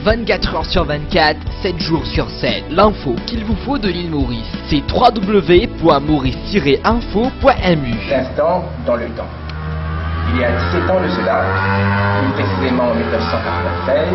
24 heures sur 24, 7 jours sur 7. L'info qu'il vous faut de l'île Maurice, c'est www.maurice-info.mu. L'instant dans le temps. Il y a 17 ans de cela, plus précisément en 1996,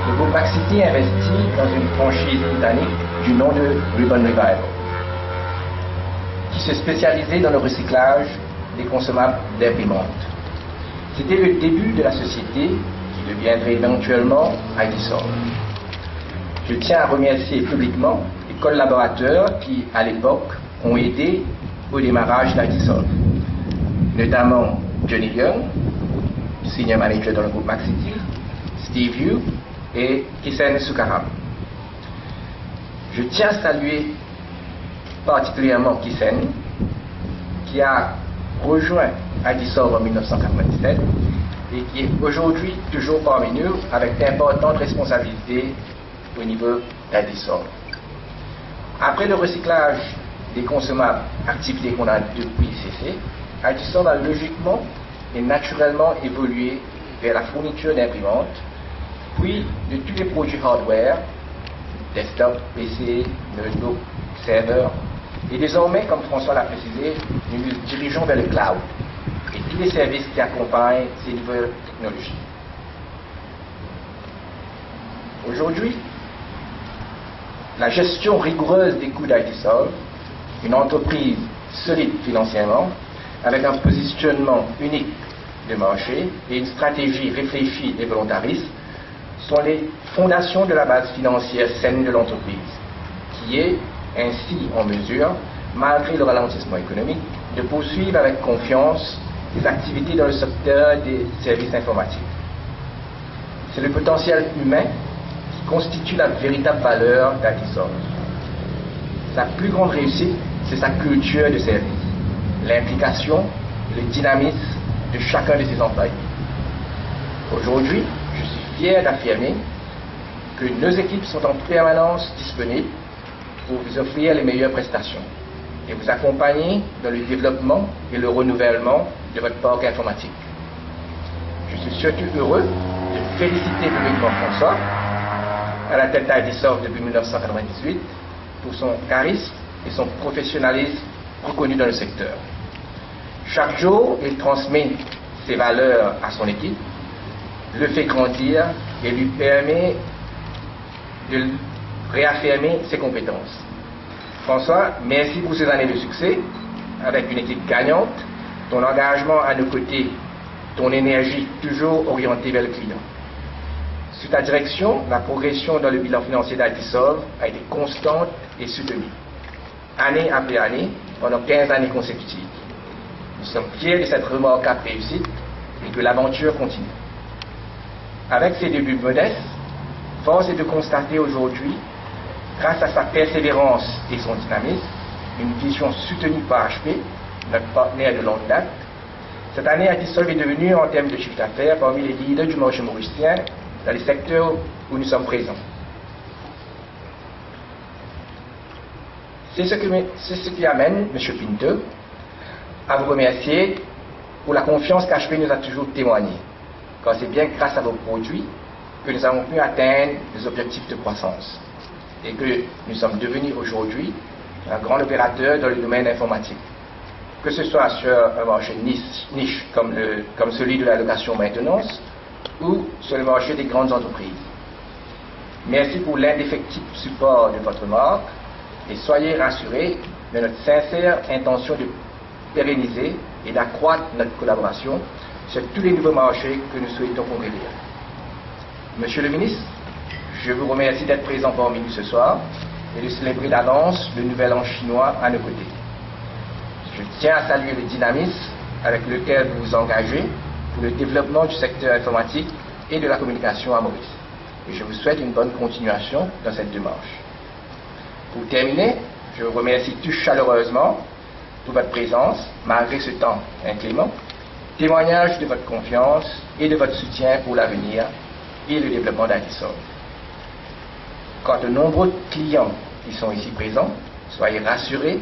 le groupe Mac City investit dans une franchise britannique du nom de Ribbon Revival, qui se spécialisait dans le recyclage des consommables d'imprimantes. C'était le début de la société qui deviendrait éventuellement ITSolve. Je tiens à remercier publiquement les collaborateurs qui, à l'époque, ont aidé au démarrage d'ITSolve, notamment Johnny Young, senior manager dans le groupe Mac City, Steve Yu et Kisen Sukaram. Je tiens à saluer particulièrement Kisen, qui a rejoint ITSolve en 1997 et qui est aujourd'hui toujours parmi nous avec d'importantes responsabilités au niveau d'ITSolve. Après le recyclage des consommables, activité qu'on a depuis cessé, ITSolve a logiquement et naturellement évolué vers la fourniture d'imprimantes, puis de tous les produits hardware, desktop, PC, notebook, serveur, et désormais, comme François l'a précisé, nous nous dirigeons vers le cloud et tous les services qui accompagnent ces nouvelles technologies. Aujourd'hui, la gestion rigoureuse des coûts d'ITSolve, une entreprise solide financièrement, avec un positionnement unique de marché et une stratégie réfléchie et volontariste, sont les fondations de la base financière saine de l'entreprise, qui est ainsi en mesure, malgré le ralentissement économique, de poursuivre avec confiance les activités dans le secteur des services informatiques. C'est le potentiel humain qui constitue la véritable valeur d'ITSolve. Sa plus grande réussite, c'est sa culture de service, l'implication et le dynamisme de chacun de ses employés. Aujourd'hui, je suis fier d'affirmer que nos équipes sont en permanence disponibles pour vous offrir les meilleures prestations et vous accompagner dans le développement et le renouvellement de votre parc informatique. Je suis surtout heureux de féliciter publiquement François, à la tête d'ITSolve depuis 1998, pour son charisme et son professionnalisme reconnu dans le secteur. Chaque jour, il transmet ses valeurs à son équipe, le fait grandir et lui permet de réaffirmer ses compétences. François, merci pour ces années de succès avec une équipe gagnante, ton engagement à nos côtés, ton énergie toujours orientée vers le client. Sous ta direction, la progression dans le bilan financier d'ITSolve a été constante et soutenue, année après année, pendant 15 années consécutives. Nous sommes fiers de cette remarquable réussite et que l'aventure continue. Avec ses débuts modestes, force est de constater aujourd'hui, grâce à sa persévérance et son dynamisme, une vision soutenue par HP, notre partenaire de longue date. Cette année, ITSolve est devenue, en termes de chiffre d'affaires, parmi les leaders du marché mauricien dans les secteurs où nous sommes présents. C'est ce qui amène M. Pinto à vous remercier pour la confiance qu'HP nous a toujours témoignée, car c'est bien grâce à vos produits que nous avons pu atteindre les objectifs de croissance et que nous sommes devenus aujourd'hui un grand opérateur dans le domaine informatique, que ce soit sur un marché niche comme celui de la location-maintenance ou sur le marché des grandes entreprises. Merci pour l'indéfectible support de votre marque et soyez rassurés de notre sincère intention de pérenniser et d'accroître notre collaboration sur tous les nouveaux marchés que nous souhaitons conquérir. Monsieur le ministre, je vous remercie d'être présent parmi nous ce soir et de célébrer d'avance le nouvel an chinois à nos côtés. Je tiens à saluer le dynamisme avec lequel vous vous engagez pour le développement du secteur informatique et de la communication à Maurice. Et je vous souhaite une bonne continuation dans cette démarche. Pour terminer, je vous remercie tous chaleureusement pour votre présence, malgré ce temps inclément, témoignage de votre confiance et de votre soutien pour l'avenir et le développement d'ITSolve. Quant aux nombreux clients qui sont ici présents, soyez rassurés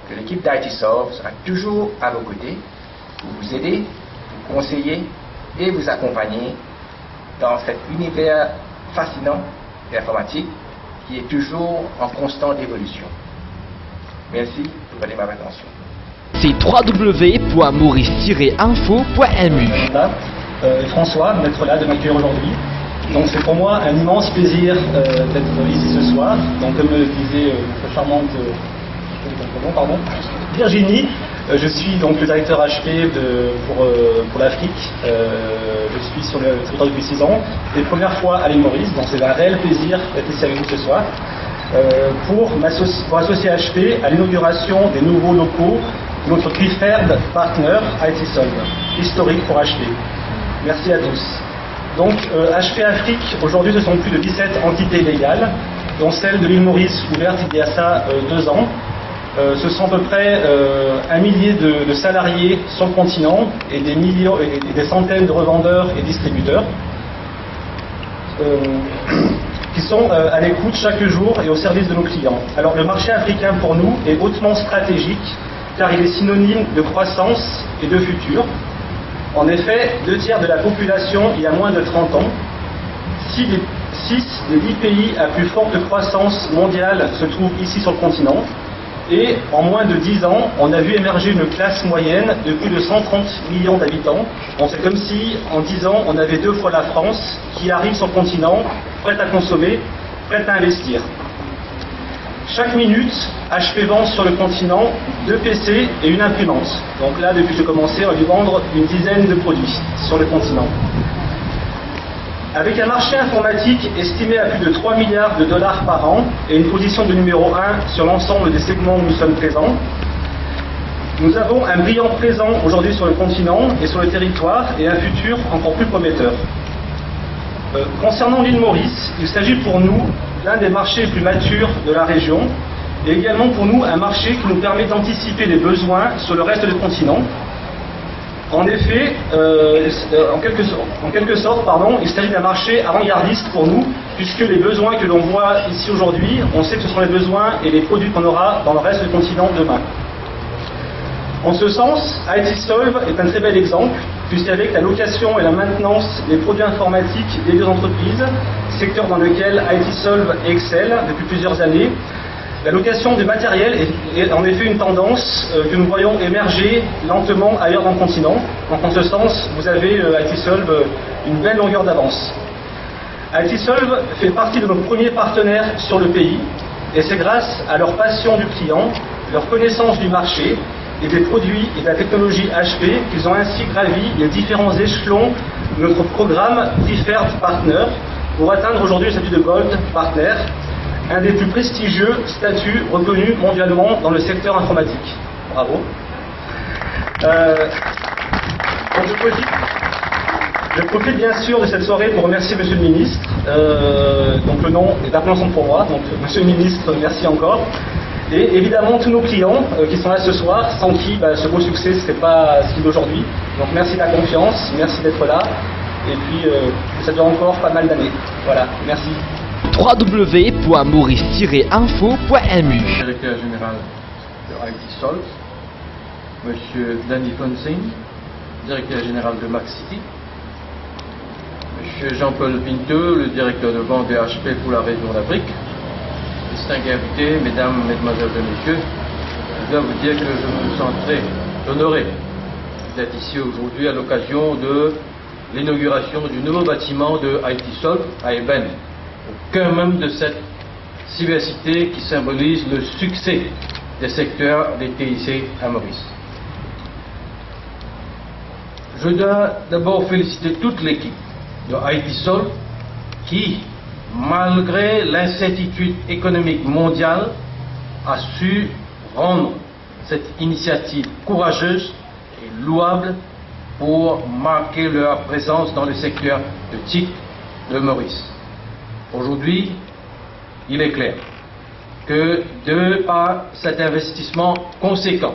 que l'équipe d'ITSolve sera toujours à vos côtés pour vous aider, vous conseiller et vous accompagner dans cet univers fascinant et informatique qui est toujours en constante évolution. Merci pour votre attention. C'est www.maurice-info.mu. François d'être là, de m'accueillir aujourd'hui. Donc c'est pour moi un immense plaisir d'être ici ce soir. Donc comme le disait notre charmante Virginie, je suis donc le directeur HP pour l'Afrique. Je suis sur le territoire depuis 6 ans. C'est la première fois à l'île Maurice, donc c'est un réel plaisir d'être ici avec vous ce soir pour associer HP à l'inauguration des nouveaux locaux de notre preferred partner ITsolve, historique pour HP. Merci à tous. Donc HP Afrique, aujourd'hui ce sont plus de 17 entités légales, dont celle de l'île Maurice ouverte il y a ça 2 ans. Ce sont à peu près 1 millier de salariés sur le continent et des millions et des centaines de revendeurs et distributeurs qui sont à l'écoute chaque jour et au service de nos clients. Alors le marché africain pour nous est hautement stratégique car il est synonyme de croissance et de futur. En effet, 2 tiers de la population il y a moins de 30 ans, 6 des 10 pays à plus forte croissance mondiale se trouvent ici sur le continent. Et en moins de 10 ans, on a vu émerger une classe moyenne de plus de 130 millions d'habitants. Bon, c'est comme si, en 10 ans, on avait 2 fois la France qui arrive sur le continent, prête à consommer, prête à investir. Chaque minute, HP vend sur le continent 2 PC et une imprimante. Donc là, depuis que j'ai commencé, on a dû vendre une dizaine de produits sur le continent. Avec un marché informatique estimé à plus de 3 milliards de dollars par an et une position de numéro 1 sur l'ensemble des segments où nous sommes présents, nous avons un brillant présent aujourd'hui sur le continent et sur le territoire et un futur encore plus prometteur. Concernant l'île Maurice, il s'agit pour nous l'un des marchés les plus matures de la région et également pour nous un marché qui nous permet d'anticiper les besoins sur le reste du continent. En effet, en quelque sorte, il s'agit d'un marché avant-gardiste pour nous, puisque les besoins que l'on voit ici aujourd'hui, on sait que ce sont les besoins et les produits qu'on aura dans le reste du continent demain. En ce sens, ITsolve est un très bel exemple, puisqu'avec la location et la maintenance des produits informatiques des 2 entreprises, secteur dans lequel ITsolve excelle depuis plusieurs années, la location de matériel est en effet une tendance que nous voyons émerger lentement ailleurs dans le continent. Donc en ce sens, vous avez ITsolve une belle longueur d'avance. ITsolve fait partie de nos premiers partenaires sur le pays et c'est grâce à leur passion du client, leur connaissance du marché et des produits et de la technologie HP qu'ils ont ainsi gravi les différents échelons de notre programme Preferred Partner pour atteindre aujourd'hui le statut de Gold Partner, un des plus prestigieux statuts reconnus mondialement dans le secteur informatique. Bravo. Je profite bien sûr de cette soirée pour remercier Monsieur le Ministre. Donc le nom est appréhension pour moi, donc Monsieur le Ministre, merci encore. Et évidemment tous nos clients qui sont là ce soir, sans qui ce beau succès ne serait pas ce qu'il est aujourd'hui. Donc merci de la confiance, merci d'être là. Et puis ça dure encore pas mal d'années. Voilà, merci. www.maurice-info.mu. Directeur général de ITsolve, Monsieur Danny Fonsing, directeur général de Maxity, Monsieur Jean-Paul Pinto, le directeur de vente de HP pour la région d'Afrique. Distingués invités, mesdames, mesdemoiselles et messieurs, je dois vous dire que je me sens très honoré d'être ici aujourd'hui à l'occasion de l'inauguration du nouveau bâtiment de ITsolve à Eben, au cœur même de cette cybercité qui symbolise le succès des secteurs des TIC à Maurice. Je dois d'abord féliciter toute l'équipe de ITsolve qui, malgré l'incertitude économique mondiale, a su rendre cette initiative courageuse et louable pour marquer leur présence dans le secteur de TIC de Maurice. Aujourd'hui, il est clair que de par cet investissement conséquent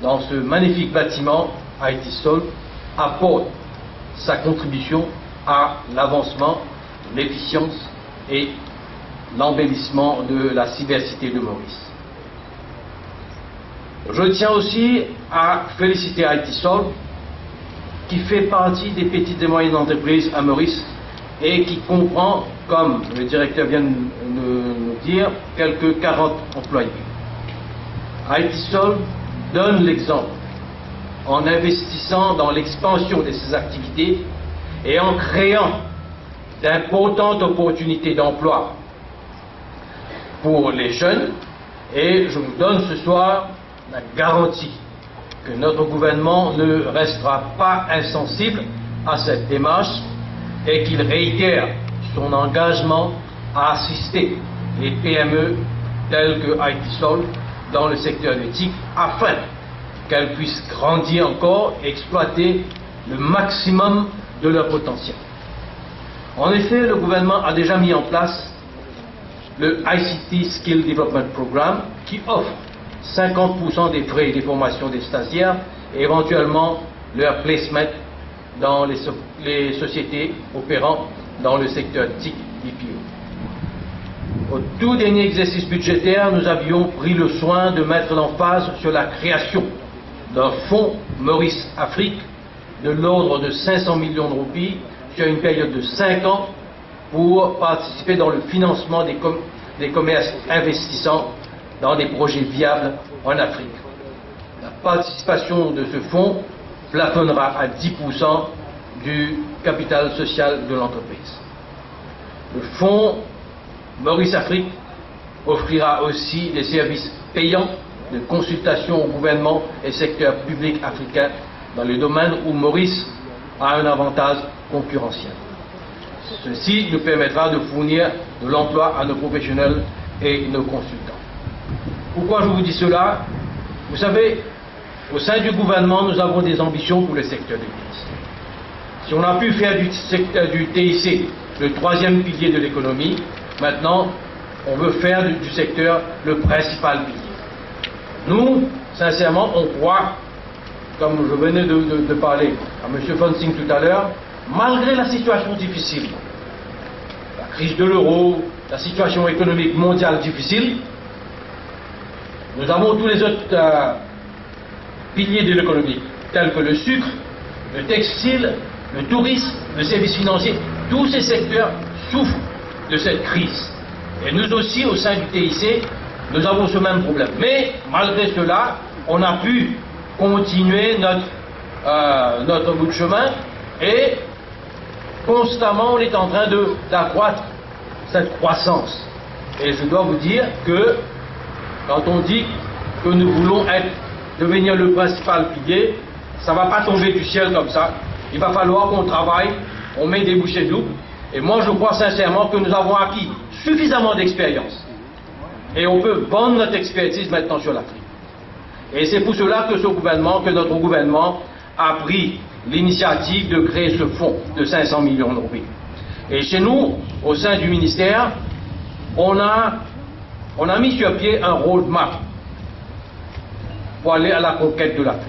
dans ce magnifique bâtiment, ITsolve apporte sa contribution à l'avancement, l'efficience et l'embellissement de la cybercité de Maurice. Je tiens aussi à féliciter ITsolve qui fait partie des petites et moyennes entreprises à Maurice et qui comprend, comme le directeur vient de nous dire, quelques 40 employés. ITSOL donne l'exemple en investissant dans l'expansion de ses activités et en créant d'importantes opportunités d'emploi pour les jeunes, et je vous donne ce soir la garantie que notre gouvernement ne restera pas insensible à cette démarche et qu'il réitère son engagement à assister les PME telles que ITSOL dans le secteur de TIC afin qu'elles puissent grandir encore et exploiter le maximum de leur potentiel. En effet, le gouvernement a déjà mis en place le ICT Skill Development Programme qui offre 50% des frais des formations des stagiaires et éventuellement leur placement dans les sociétés opérant dans le secteur TIC BPO. Au tout dernier exercice budgétaire, nous avions pris le soin de mettre l'emphase sur la création d'un fonds Maurice Afrique de l'ordre de 500 millions de roupies sur une période de 5 ans pour participer dans le financement des commerces investissants dans des projets viables en Afrique. La participation de ce fonds plafonnera à 10% du capital social de l'entreprise. Le fonds Maurice Afrique offrira aussi des services payants de consultation au gouvernement et secteur public africain dans les domaines où Maurice a un avantage concurrentiel. Ceci nous permettra de fournir de l'emploi à nos professionnels et nos consultants. Pourquoi je vous dis cela? Vous savez, au sein du gouvernement, nous avons des ambitions pour le secteur du TIC. Si on a pu faire du secteur du TIC le troisième pilier de l'économie, maintenant, on veut faire du secteur le principal pilier. Nous, sincèrement, on croit, comme je venais de parler à M. Fonsing tout à l'heure, malgré la situation difficile, la crise de l'euro, la situation économique mondiale difficile, nous avons tous les autres piliers de l'économie, tels que le sucre, le textile, le tourisme, le service financier. Tous ces secteurs souffrent de cette crise. Et nous aussi, au sein du TIC, nous avons ce même problème. Mais malgré cela, on a pu continuer notre bout de chemin et constamment on est en train d'accroître cette croissance. Et je dois vous dire que quand on dit que nous voulons devenir le principal pilier, ça ne va pas tomber du ciel comme ça. Il va falloir qu'on travaille, on met des bouchées doubles. Et moi je crois sincèrement que nous avons acquis suffisamment d'expérience. Et on peut vendre notre expertise maintenant sur l'Afrique. Et c'est pour cela que notre gouvernement a pris l'initiative de créer ce fonds de 500 millions de roupies. Et chez nous, au sein du ministère, on a mis sur pied un roadmap pour aller à la conquête de l'Afrique.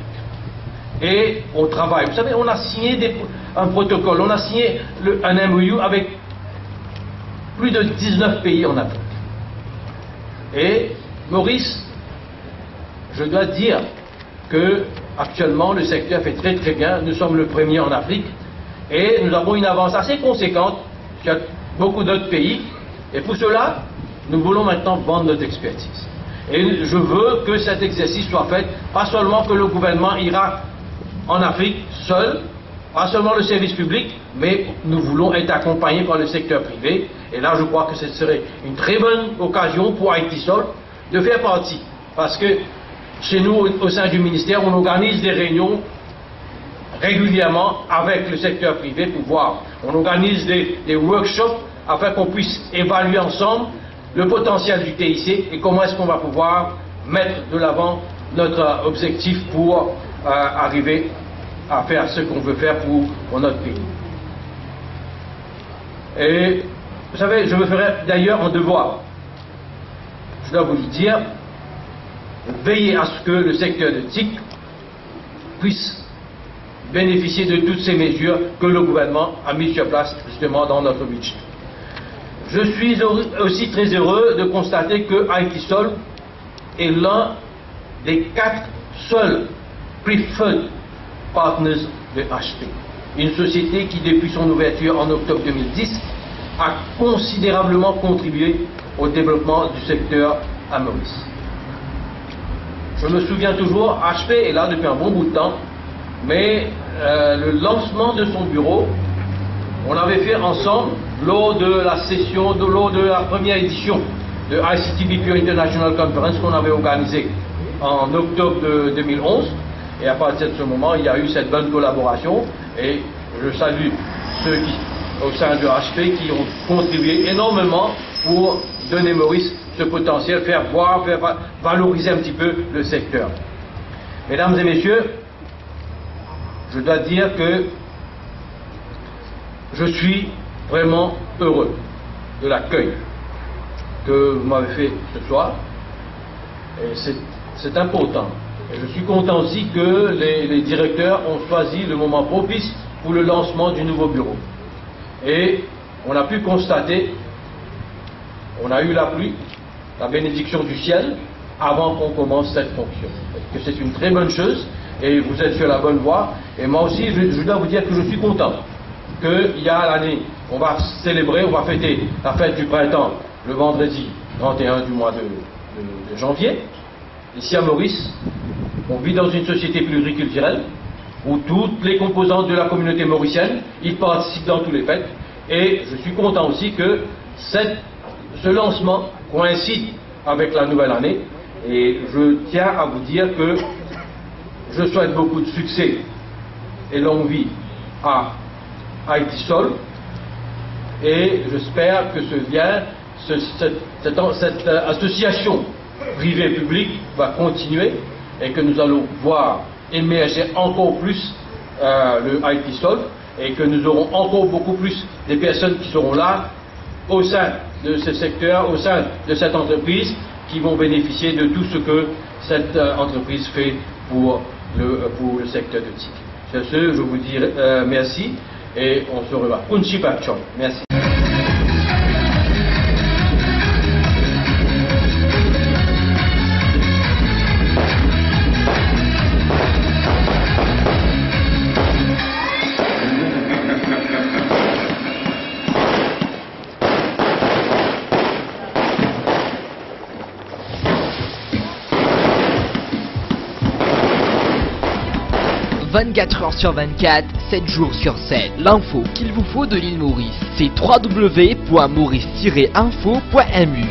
Et on travaille. Vous savez, on a signé un protocole, on a signé un MOU avec plus de 19 pays en Afrique. Et Maurice, je dois dire que actuellement le secteur fait très très bien. Nous sommes le premier en Afrique et nous avons une avance assez conséquente sur beaucoup d'autres pays. Et pour cela, nous voulons maintenant vendre notre expertise. Et je veux que cet exercice soit fait, pas seulement que le gouvernement ira en Afrique seul, pas seulement le service public, mais nous voulons être accompagnés par le secteur privé. Et là, je crois que ce serait une très bonne occasion pour ITSOL de faire partie. Parce que chez nous, au sein du ministère, on organise des réunions régulièrement avec le secteur privé pour voir. On organise des workshops afin qu'on puisse évaluer ensemble le potentiel du TIC et comment est-ce qu'on va pouvoir mettre de l'avant notre objectif pour arriver à faire ce qu'on veut faire pour notre pays. Et vous savez, je me ferai d'ailleurs un devoir. Je dois vous le dire, veiller à ce que le secteur de TIC puisse bénéficier de toutes ces mesures que le gouvernement a mises sur place justement dans notre budget. Je suis aussi très heureux de constater que ITSOL est l'un des 4 seuls preferred partners de HP. une société qui, depuis son ouverture en octobre 2010, a considérablement contribué au développement du secteur à Maurice. Je me souviens toujours, HP est là depuis un bon bout de temps, mais le lancement de son bureau, on l'avait fait ensemble lors de la session, lors de la première édition de ICT BPO International Conference qu'on avait organisée en octobre de 2011. Et à partir de ce moment, il y a eu cette bonne collaboration et je salue ceux qui, au sein de HP, qui ont contribué énormément pour donner Maurice ce potentiel, faire voir, faire valoriser un petit peu le secteur. Mesdames et messieurs, je dois dire que je suis vraiment heureux de l'accueil que vous m'avez fait ce soir. Et c'est important. Et je suis content aussi que les directeurs ont choisi le moment propice pour le lancement du nouveau bureau. Et on a pu constater, on a eu la pluie, la bénédiction du ciel, avant qu'on commence cette fonction. Que c'est une très bonne chose, et vous êtes sur la bonne voie. Et moi aussi, je dois vous dire que je suis content qu'il y a l'année, on va célébrer, on va fêter la fête du printemps le vendredi 31 du mois de janvier. Ici à Maurice, on vit dans une société pluriculturelle où toutes les composantes de la communauté mauricienne y participent dans tous les fêtes. Et je suis content aussi que ce lancement coïncide avec la nouvelle année. Et je tiens à vous dire que je souhaite beaucoup de succès et longue vie à ITSOL. Et j'espère que cette association privée-publique va continuer et que nous allons voir émerger encore plus le ITSOL et que nous aurons encore beaucoup plus de personnes qui seront là au sein de ce secteur, au sein de cette entreprise, qui vont bénéficier de tout ce que cette entreprise fait pour le secteur de TIC. Sur ce, je vous dis merci et on se revoit. Merci. « 24 heures sur 24, 7 jours sur 7. L'info qu'il vous faut de l'île Maurice, c'est www.maurice-info.mu.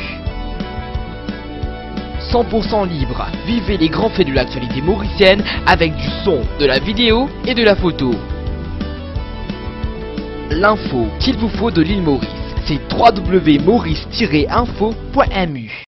100% libre, vivez les grands faits de l'actualité mauricienne avec du son, de la vidéo et de la photo. L'info qu'il vous faut de l'île Maurice, c'est www.maurice-info.mu.